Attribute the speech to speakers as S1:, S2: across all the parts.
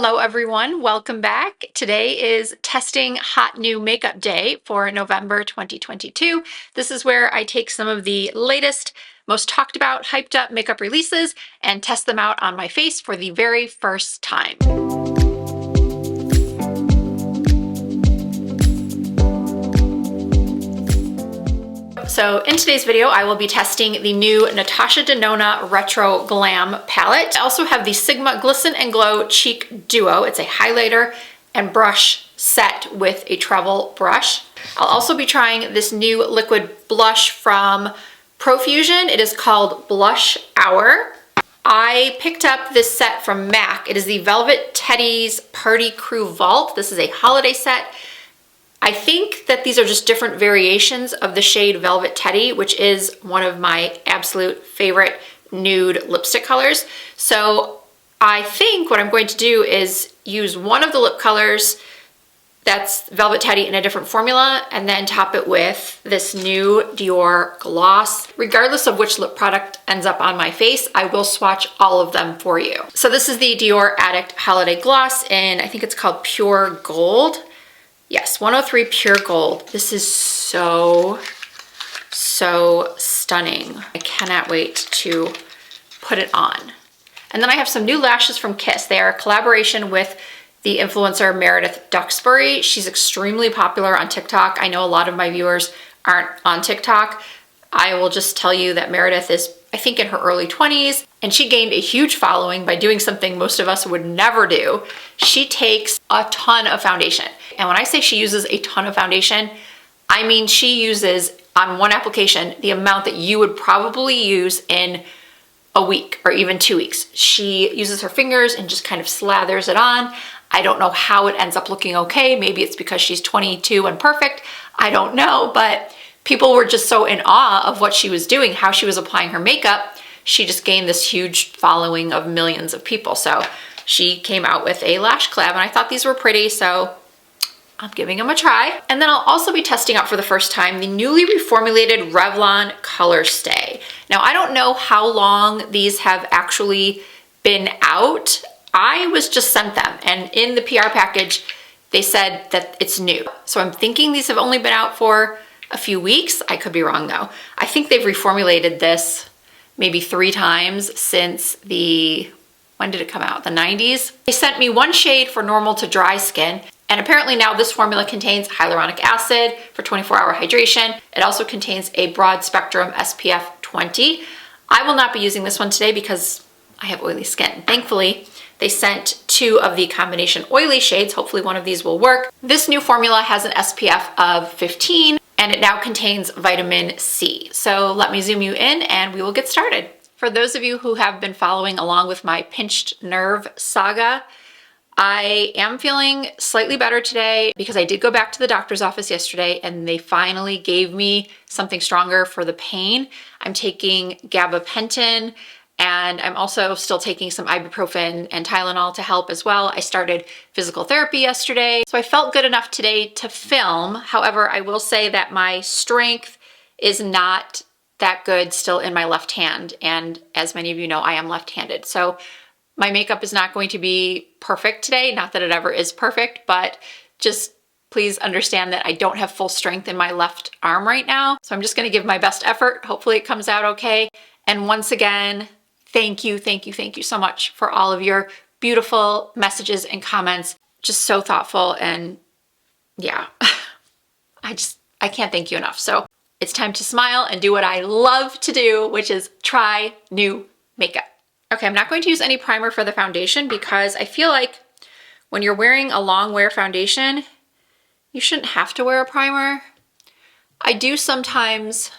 S1: Hello everyone, welcome back. Today is testing hot new makeup day for November 2022. This is where I take some of the latest, most talked about, hyped up makeup releases and test them out on my face for the very first time. So in today's video, I will be testing the new Natasha Denona Retro Glam palette. I also have the Sigma Glisten and Glow Cheek Duo. It's a highlighter and brush set with a travel brush. I'll also be trying this new liquid blush from Profusion. It is called Blush Hour. I picked up this set from MAC. It is the Velvet Teddy's Party Crew Vault. This is a holiday set. I think that these are just different variations of the shade Velvet Teddy, which is one of my absolute favorite nude lipstick colors. So I think what I'm going to do is use one of the lip colors that's Velvet Teddy in a different formula and then top it with this new Dior gloss. Regardless of which lip product ends up on my face, I will swatch all of them for you. So this is the Dior Addict Holiday Gloss in, I think it's called Pure Gold. Yes, 103 Pure Gold. This is so stunning. I cannot wait to put it on. And then I have some new lashes from Kiss. They are a collaboration with the influencer Meredith Duxbury. She's extremely popular on TikTok. I know a lot of my viewers aren't on TikTok. I will just tell you that Meredith is, I think, in her early 20s, and she gained a huge following by doing something most of us would never do. She takes a ton of foundation. And when I say she uses a ton of foundation, I mean she uses on one application the amount that you would probably use in a week or even 2 weeks. She uses her fingers and just kind of slathers it on. I don't know how it ends up looking okay. Maybe it's because she's 22 and perfect. I don't know, but people were just so in awe of what she was doing, how she was applying her makeup. She just gained this huge following of millions of people. So she came out with a lash collab and I thought these were pretty, so I'm giving them a try. And then I'll also be testing out for the first time the newly reformulated Revlon Colorstay. Now, I don't know how long these have actually been out. I was just sent them, and in the PR package, they said that it's new. So I'm thinking these have only been out for a few weeks. I could be wrong though. I think they've reformulated this maybe 3 times since when did it come out? The 90s. They sent me one shade for normal to dry skin. And apparently now this formula contains hyaluronic acid for 24-hour hydration. It also contains a broad spectrum SPF 20. I will not be using this one today because I have oily skin. Thankfully, they sent 2 of the combination oily shades. Hopefully one of these will work. This new formula has an SPF of 15 and it now contains vitamin C. So let me zoom you in and we will get started. For those of you who have been following along with my pinched nerve saga, I am feeling slightly better today because I did go back to the doctor's office yesterday and they finally gave me something stronger for the pain. I'm taking gabapentin and I'm also still taking some ibuprofen and Tylenol to help as well. I started physical therapy yesterday, so I felt good enough today to film. However, I will say that my strength is not that good still in my left hand. And as many of you know, I am left-handed. So my makeup is not going to be perfect today. Not that it ever is perfect, but just please understand that I don't have full strength in my left arm right now. So I'm just gonna give my best effort. Hopefully it comes out okay. And once again, thank you so much for all of your beautiful messages and comments. Just so thoughtful, and yeah, I can't thank you enough. So it's time to smile and do what I love to do, which is try new makeup. Okay, I'm not going to use any primer for the foundation because I feel like when you're wearing a long wear foundation, you shouldn't have to wear a primer. I do sometimes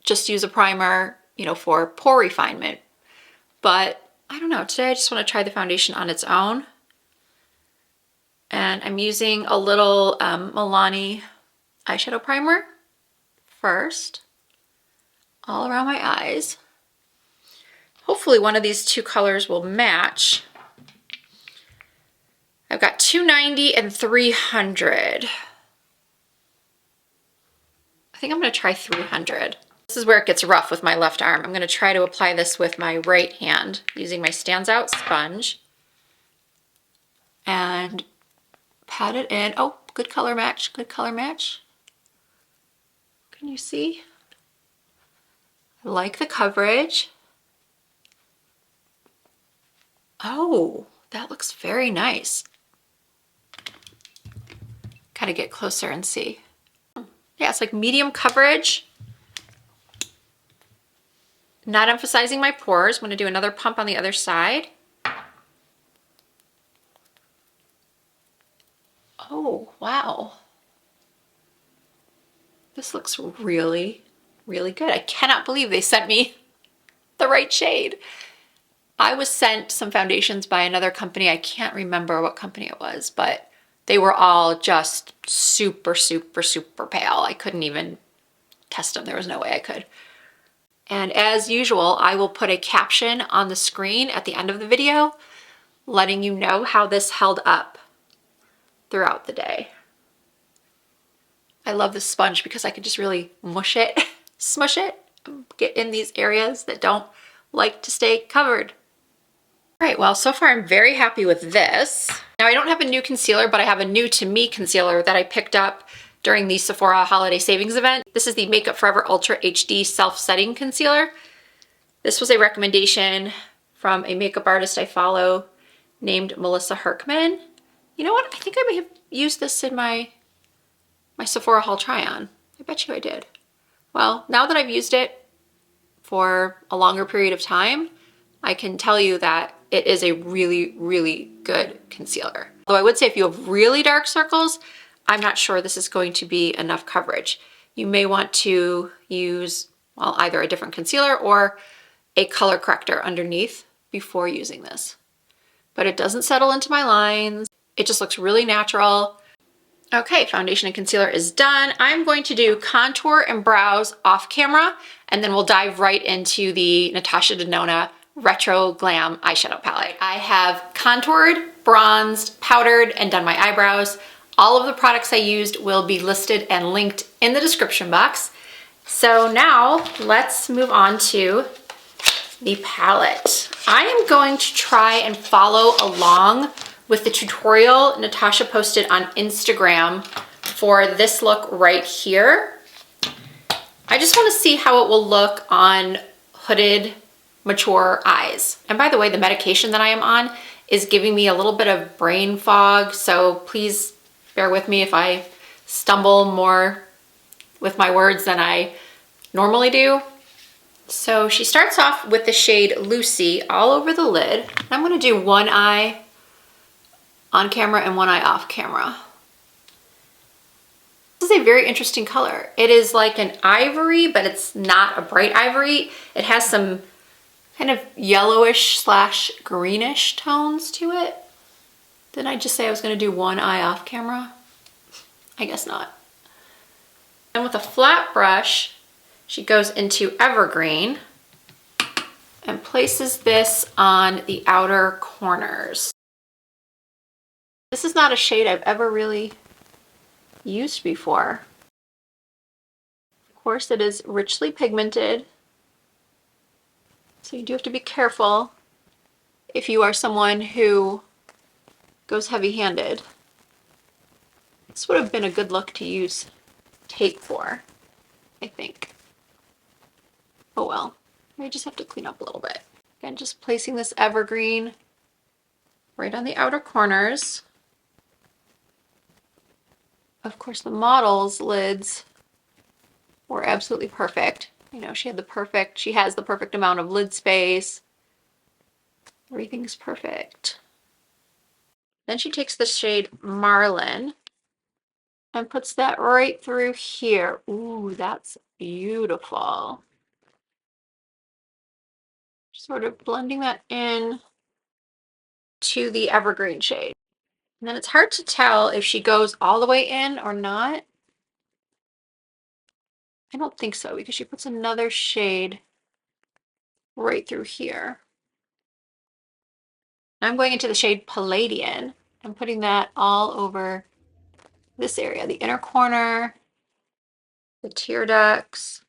S1: just use a primer, you know, for pore refinement, but I don't know, today I just want to try the foundation on its own. And I'm using a little Milani eyeshadow primer first, all around my eyes. Hopefully one of these 2 colors will match. I've got 290 and 300. I think I'm gonna try 300. This is where it gets rough with my left arm. I'm gonna try to apply this with my right hand using my Stands Out sponge. I'm just gonna apply this and pat it in. Oh, good color match, good color match. Can you see? I like the coverage. Oh, that looks very nice. Gotta get closer and see. Yeah, it's like medium coverage. Not emphasizing my pores. I'm gonna do another pump on the other side. Oh, wow. This looks really, really good. I cannot believe they sent me the right shade. I was sent some foundations by another company. I can't remember what company it was, but they were all just super, super, super pale. I couldn't even test them. There was no way I could. And as usual, I will put a caption on the screen at the end of the video letting you know how this held up throughout the day. I love this sponge because I can just really mush it, smush it, get in these areas that don't like to stay covered. All right, well, so far I'm very happy with this. Now I don't have a new concealer, but I have a new to me concealer that I picked up during the Sephora Holiday Savings event. This is the Makeup Forever Ultra HD Self-Setting Concealer. This was a recommendation from a makeup artist I follow named Melissa Herkman. You know what? I think I may have used this in my Sephora haul try-on. I bet you I did. Well, now that I've used it for a longer period of time, I can tell you that it is a really, really good concealer. Though I would say if you have really dark circles, I'm not sure this is going to be enough coverage. You may want to use, well, either a different concealer or a color corrector underneath before using this. But it doesn't settle into my lines. It just looks really natural. Okay, foundation and concealer is done. I'm going to do contour and brows off camera, and then we'll dive right into the Natasha Denona Retro Glam eyeshadow palette. I have contoured, bronzed, powdered, and done my eyebrows. All of the products I used will be listed and linked in the description box. So now let's move on to the palette. I am going to try and follow along with the tutorial Natasha posted on Instagram for this look right here. I just want to see how it will look on hooded, mature eyes. And by the way, the medication that I am on is giving me a little bit of brain fog, so please bear with me if I stumble more with my words than I normally do. So she starts off with the shade Lucy all over the lid. I'm gonna do one eye on camera and one eye off camera. This is a very interesting color. It is like an ivory, but it's not a bright ivory. It has some kind of yellowish slash greenish tones to it. Didn't I just say I was gonna do one eye off camera? I guess not. And with a flat brush, she goes into Evergreen and places this on the outer corners. This is not a shade I've ever really used before. Of course, it is richly pigmented, so you do have to be careful if you are someone who goes heavy-handed. This would have been a good look to use tape for, I think. Oh well, I just have to clean up a little bit. Again, just placing this Evergreen right on the outer corners. Of course, the model's lids were absolutely perfect. You know, she has the perfect amount of lid space. Everything's perfect. Then she takes the shade Marlin and puts that right through here. Ooh, that's beautiful. Sort of blending that in to the Evergreen shade. And then it's hard to tell if she goes all the way in or not. I don't think so, because she puts another shade right through here. I'm going into the shade Palladian and putting that all over this area, the inner corner, the tear ducts.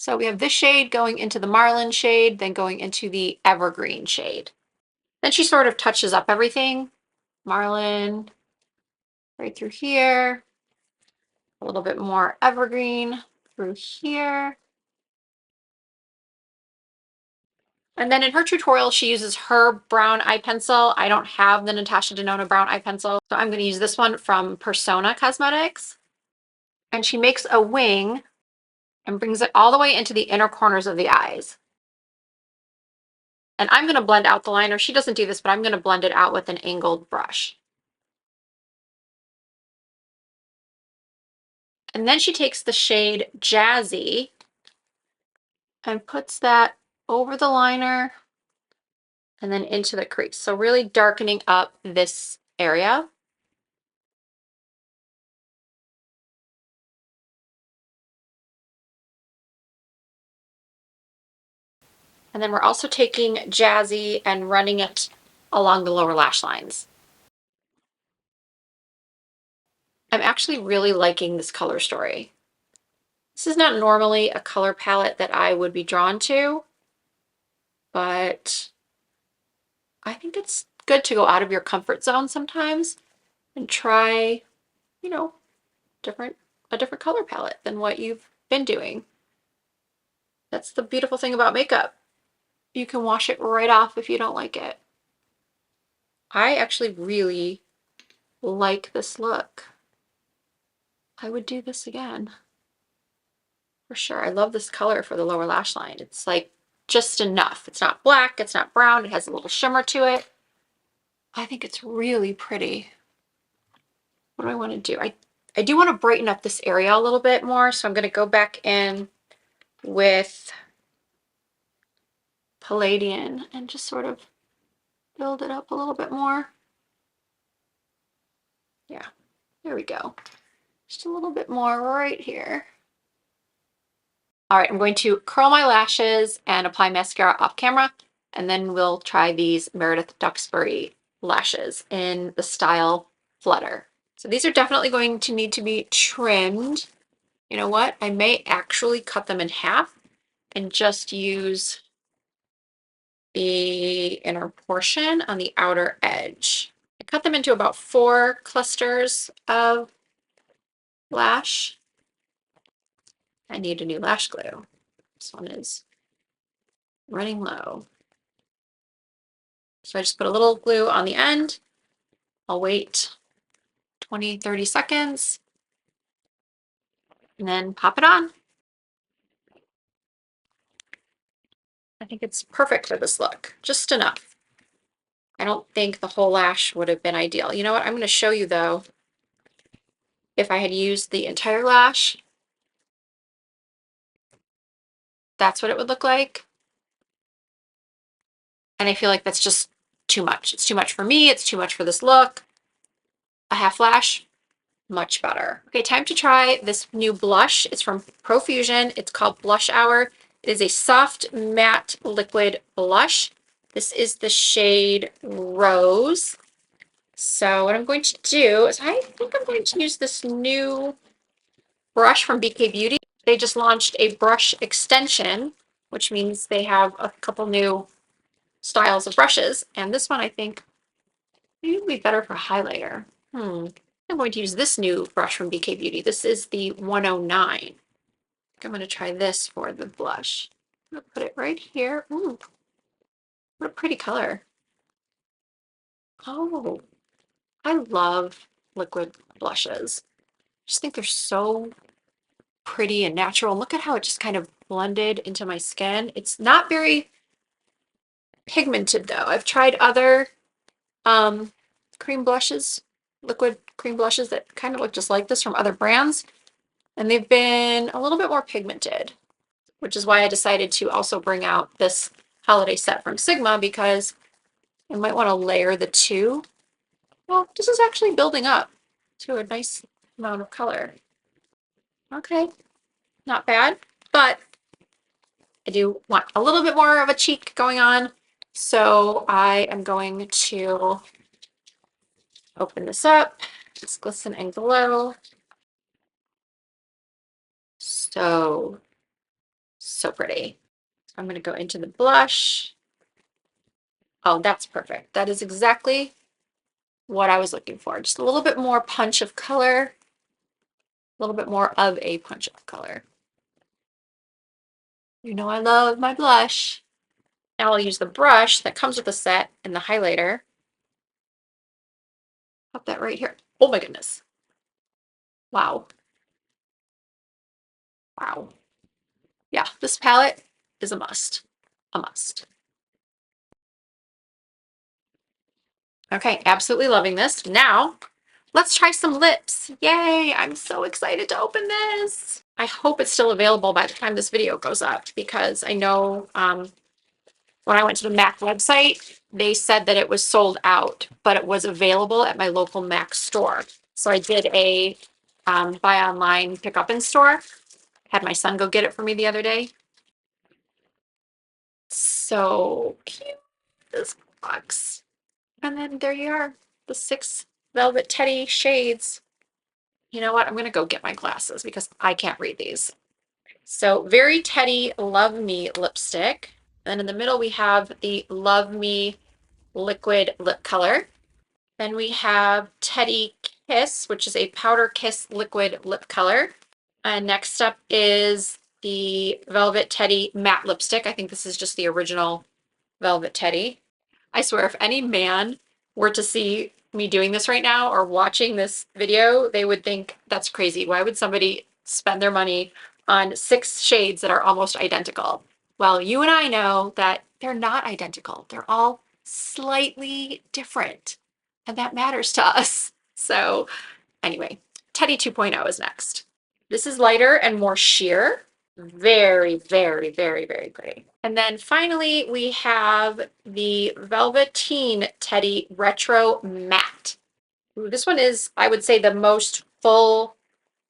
S1: So we have this shade going into the Marlin shade, then going into the Evergreen shade. Then she sort of touches up everything. Marlin right through here, a little bit more Evergreen through here. And then in her tutorial, she uses her brown eye pencil. I don't have the Natasha Denona brown eye pencil, so I'm going to use this one from Persona Cosmetics. And she makes a wing and brings it all the way into the inner corners of the eyes. And I'm going to blend out the liner. She doesn't do this, but I'm going to blend it out with an angled brush. And then she takes the shade Jazzy and puts that over the liner and then into the crease. So really darkening up this area. And then we're also taking Jazzy and running it along the lower lash lines. I'm actually really liking this color story. This is not normally a color palette that I would be drawn to, but I think it's good to go out of your comfort zone sometimes and try, you know, a different color palette than what you've been doing. That's the beautiful thing about makeup. You can wash it right off if you don't like it. I actually really like this look. I would do this again. For sure. I love this color for the lower lash line. It's like just enough. It's not black, it's not brown, it has a little shimmer to it. I think it's really pretty. What do I want to do? I do want to brighten up this area a little bit more, so I'm going to go back in with Palladian and just sort of build it up a little bit more. Yeah, there we go. Just a little bit more right here. All right, I'm going to curl my lashes and apply mascara off camera, and then we'll try these Meredith Duxbury lashes in the style Flutter. So these are definitely going to need to be trimmed. You know what? I may actually cut them in half and just use the inner portion on the outer edge. I cut them into about 4 clusters of lash. I need a new lash glue. This one is running low. So I just put a little glue on the end. I'll wait 20, 30 seconds and then pop it on. I think it's perfect for this look, just enough. I don't think the whole lash would have been ideal. You know what? I'm going to show you though, if I had used the entire lash, that's what it would look like. And I feel like that's just too much. It's too much for me. It's too much for this look. A half lash, much better. Okay, time to try this new blush. It's from Profusion. It's called Blush Hour. It is a soft matte liquid blush. This is the shade Rose. So what I'm going to do is I think I'm going to use this new brush from BK Beauty. They just launched a brush extension, which means they have a couple new styles of brushes. And this one I think maybe would be better for highlighter. I'm going to use this new brush from BK Beauty. This is the 109. I'm going to try this for the blush. I'm going to put it right here. Ooh, what a pretty color. Oh, I love liquid blushes. I just think they're so pretty and natural. Look at how it just kind of blended into my skin. It's not very pigmented though. I've tried other cream blushes, liquid cream blushes that kind of look just like this from other brands, and they've been a little bit more pigmented, which is why I decided to also bring out this holiday set from Sigma, because I might want to layer the two. Well, this is actually building up to a nice amount of color. Okay, not bad, but I do want a little bit more of a cheek going on. So I am going to open this up. It's Glisten and Glow. So So pretty. I'm going to go into the blush. Oh, that's perfect. That is exactly what I was looking for. Just a little bit more punch of color, a little bit more of a punch of color. You know I love my blush. Now I'll use the brush that comes with the set and the highlighter. Pop that right here. Oh my goodness. Wow. Wow. Yeah, this palette is a must. A must. Okay, absolutely loving this. Now, let's try some lips. Yay, I'm so excited to open this. I hope it's still available by the time this video goes up because I know when I went to the MAC website, they said that it was sold out, but it was available at my local MAC store. So I did a buy online, pick up in store. Had my son go get it for me the other day. So cute, this box. And then there you are, the 6 Velvet Teddy shades. You know what? I'm going to go get my glasses because I can't read these. So Very Teddy Love Me lipstick. And in the middle, we have the Love Me liquid lip color. Then we have Teddy Kiss, which is a powder kiss liquid lip color. And next up is the Velvet Teddy matte lipstick. I think this is just the original Velvet Teddy. I swear, if any man were to see me doing this right now or watching this video, they would think that's crazy. Why would somebody spend their money on 6 shades that are almost identical? Well, you and I know that they're not identical. They're all slightly different, and that matters to us. So anyway, Teddy 2.0 is next. This is lighter and more sheer. Very, very, very, very pretty. And then finally, we have the Velveteen Teddy Retro Matte. Ooh, this one is, I would say, the most full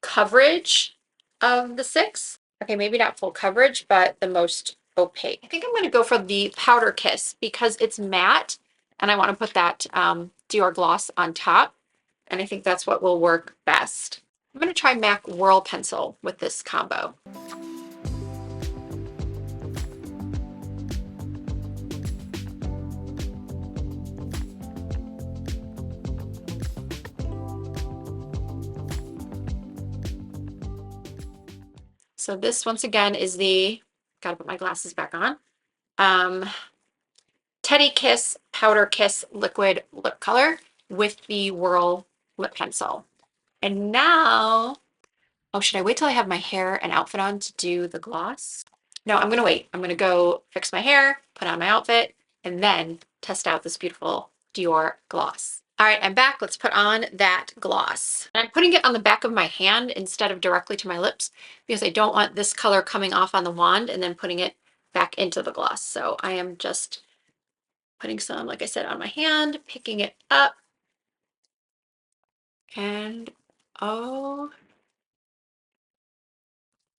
S1: coverage of the 6. Okay, maybe not full coverage, but the most opaque. I think I'm going to go for the Powder Kiss because it's matte, and I want to put that Dior gloss on top, and I think that's what will work best. I'm going to try MAC Whirl Pencil with this combo. So this, once again, is the, gotta put my glasses back on, Teddy Kiss Powder Kiss Liquid Lip Color with the Whirl Lip Pencil. And now, oh, should I wait till I have my hair and outfit on to do the gloss? No, I'm gonna wait. I'm gonna go fix my hair, put on my outfit, and then test out this beautiful Dior gloss. All right, I'm back. Let's put on that gloss. And I'm putting it on the back of my hand instead of directly to my lips because I don't want this color coming off on the wand and then putting it back into the gloss. So I am just putting some, like I said, on my hand, picking it up. And oh,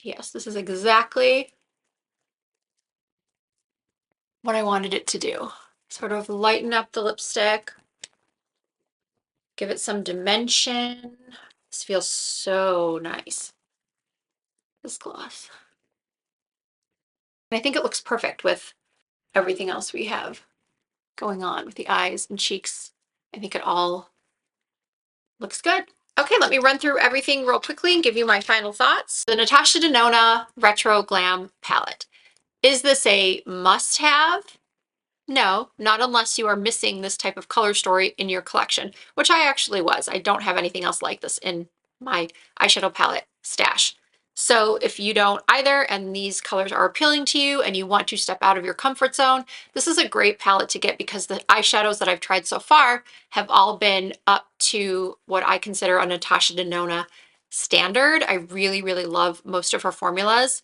S1: yes, this is exactly what I wanted it to do. Sort of lighten up the lipstick, give it some dimension. This feels so nice, this gloss. And I think it looks perfect with everything else we have going on with the eyes and cheeks. I think it all looks good. Okay, let me run through everything real quickly and give you my final thoughts. The Natasha Denona Retro Glam Palette. Is this a must-have? No, not unless you are missing this type of color story in your collection, which I actually was. I don't have anything else like this in my eyeshadow palette stash. So if you don't either, and these colors are appealing to you and you want to step out of your comfort zone, this is a great palette to get because the eyeshadows that I've tried so far have all been up to what I consider a Natasha Denona standard. I really, really love most of her formulas.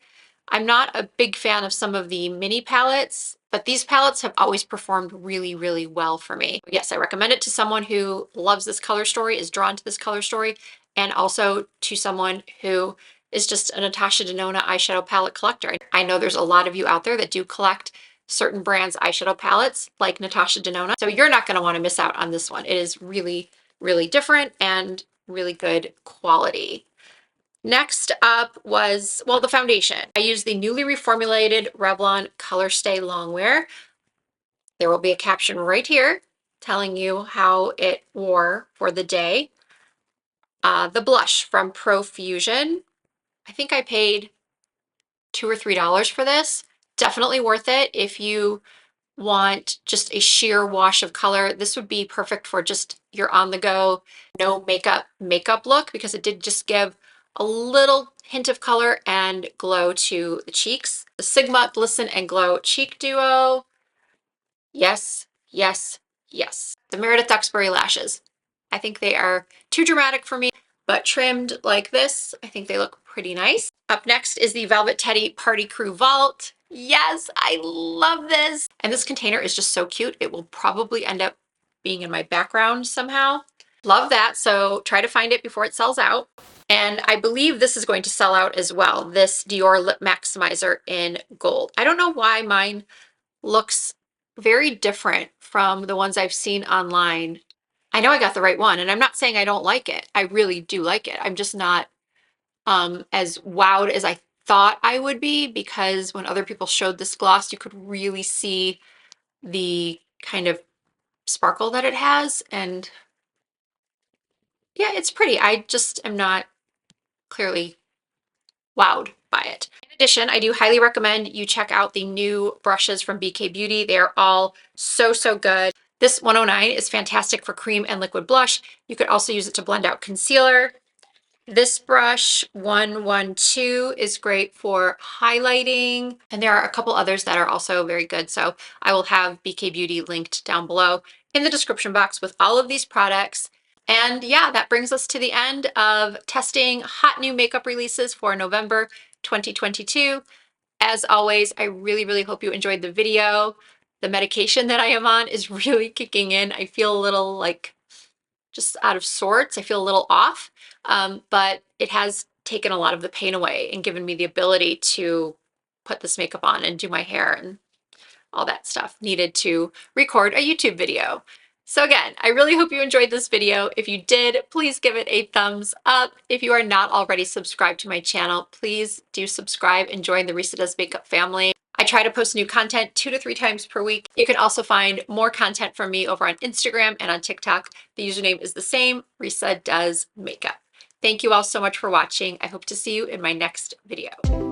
S1: I'm not a big fan of some of the mini palettes, but these palettes have always performed really, really well for me. Yes, I recommend it to someone who loves this color story, is drawn to this color story, and also to someone who is just a Natasha Denona eyeshadow palette collector. I know there's a lot of you out there that do collect certain brands' eyeshadow palettes like Natasha Denona, so you're not going to want to miss out on this one. It is really, really different and really good quality. Next up was, well, the foundation. I used the newly reformulated Revlon Colorstay Longwear. There will be a caption right here telling you how it wore for the day. The blush from Profusion. I think I paid $2 or $3 for this. Definitely worth it if you want just a sheer wash of color. This would be perfect for just your on the go, no makeup look, because it did just give a little hint of color and glow to the cheeks. The Sigma Glisten and Glow Cheek Duo. Yes, yes, yes. The Meredith Duxbury lashes. I think they are too dramatic for me, but trimmed like this, I think they look pretty nice. Up next is the Velvet Teddy Party Crew Vault. Yes, I love this. And this container is just so cute. It will probably end up being in my background somehow. Love that. So try to find it before it sells out. And I believe this is going to sell out as well. This Dior Lip Maximizer in gold. I don't know why mine looks very different from the ones I've seen online. I know I got the right one, and I'm not saying I don't like it. I really do like it. I'm just not as wowed as I thought I would be, because when other people showed this gloss, you could really see the kind of sparkle that it has. And yeah, it's pretty. I just am not clearly wowed by it. In addition, I do highly recommend you check out the new brushes from BK Beauty. They're all so, so good. This 109 is fantastic for cream and liquid blush. You could also use it to blend out concealer. This brush, 112, is great for highlighting. And there are a couple others that are also very good. So I will have BK Beauty linked down below in the description box with all of these products. And yeah, that brings us to the end of testing hot new makeup releases for November 2022. As always, I really, really hope you enjoyed the video. The medication that I am on is really kicking in. I feel a little like just out of sorts. I feel a little off, but it has taken a lot of the pain away and given me the ability to put this makeup on and do my hair and all that stuff needed to record a YouTube video. So again, I really hope you enjoyed this video. If you did, please give it a thumbs up. If you are not already subscribed to my channel, please do subscribe and join the Risa Does Makeup family. I try to post new content 2 to 3 times per week. You can also find more content from me over on Instagram and on TikTok. The username is the same, Risa Does Makeup. Thank you all so much for watching. I hope to see you in my next video.